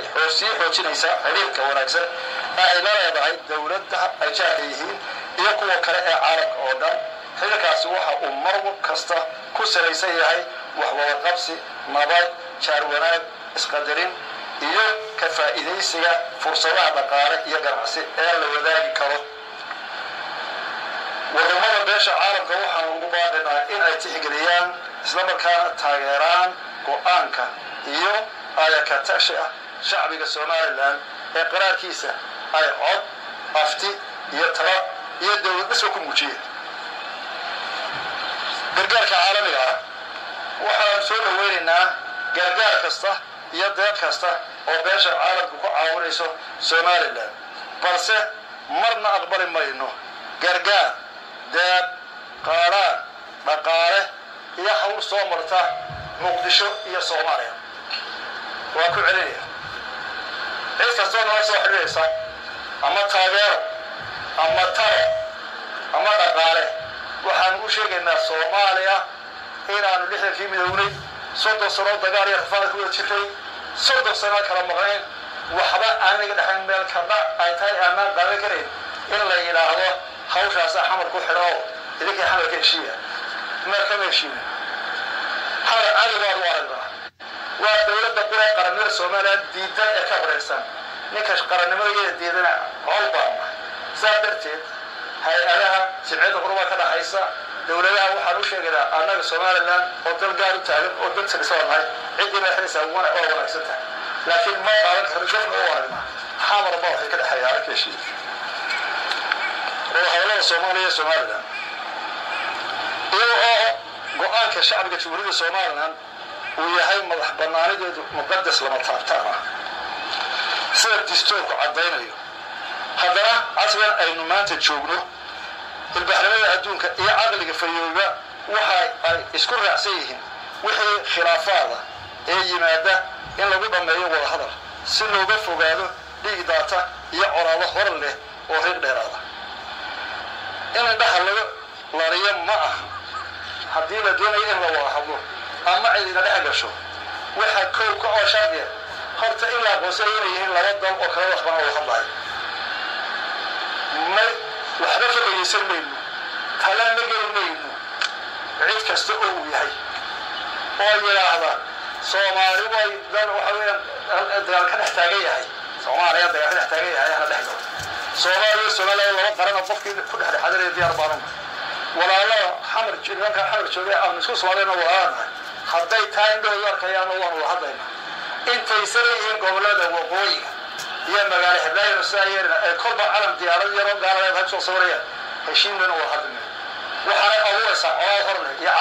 waxay xoojinaysaa xiriirka wanaagsan ay la leedahay dowladda ay jaarka yihiin iyo kuwa kale ee caalamka oo dhan xiriirkaasi waxa uu mar kasta ku salaysan yahay wax wada qabsi nabad jaar wanaag isqadarin iyo ka faa'iidaysiga fursadaha dhaqaale iyo ganacsi ee la wadaagi karo wadamada beesha caalamka waxaan ugu baaqaynaa in ay tixgeliyaan isla markaana taageeraan go'aanka iyo ayaka tashi ah shacbiga Soomaaliland ee qaraarkiisa ay cod afti iyo tala iyo dawlad isku ku muujiyeen gargaarka caalamiga ah waxaan soo dhaweynaynaa gargaar kasta iyo deeq kasta oo beesha caalamku ku caawinayso Soomaaliland balse marna aqbali mayno gargaar deeq qaaraan dhaqaale iyo hawl soo marta muqdisho iyo Soomaaliya waa ku celinaya cid kastoo noo soo xiriiraysa ama taageero ama talo ama dhaqaale waxaan u sheegaynaa Soomaaliya inaanu lixdankii midownay 30 sano dagaal iyo rafaad ku jirtay 30 sano kala maqneen waxba aan iga dhaxayn meel kaba ay tahay ama qaban kareen in la yiraahdo hawshaas xamar ku xidho idinka xamar ka heshiiya ma ka heshiiya hada adiga waa dawladda qaranimada Soomaaliya diidan ee ka horeysan ninka qaranimada diidana qolba saarteed hay'adaha sicida qurba ka dhaxaysa dawladaha waxaan u sheegaynaa annaga Soomaaliland oo dal gaar u taagan oo dad saameeyay cidina xisaab wana oo wanaagsan tahay laakiin ma qaadan karo jafna oo wanaagsan xamar baa waxay ka dhaxayaan ka heshiiya oo hawlaha Soomaaliland iyo go'aanka shacbiga Jamhuuriyadda Soomaaliland وياهي مدح بنانيدو مقدس لما تابتانا سيد دستورك عدينيو هذا عصبا اي نمانتا جوغنو البحرية أدونك إيه عقلك فيوغا وحي اسكو رأسيهم وحي خلافادا إيه يمادا إن لغو بمايو ولا حضر سنو بفوغادو ليه داتا إيه عراضة هور له وحيق ديرادا إن دخل لغو لاريا معه حدي لدوني إن لغو حضور أما عيدنا لحقشوا واحد كل أو شرقية هرت إلا بوسيرين لوضع وكذا وخبنا وخبلاي ما وحنا في يصير منه فلا نقول منه عيد كستقوا وياي أو يلاحظ صومالي ويدل وحوي الدجال كان يحتاجيه هاي صومالي الدجال يحتاجيه هاي أنا لحظة صومالي لو قرنا بفكر كل حد حضر يدير بارم ولا لا حمر جيران كان حمر شوية أو نسوس ولا ورانا hadday tahay in dowlad arkayaan oo waan hadlayna intay sareeyeen gobolada waqooyi iyo magaalo Hiblaayo Saayir ee kolba calam diyaarad yar oo gaar ah soo saaraya heshiin oo hadlayna waxana awoodsa oo horne iyo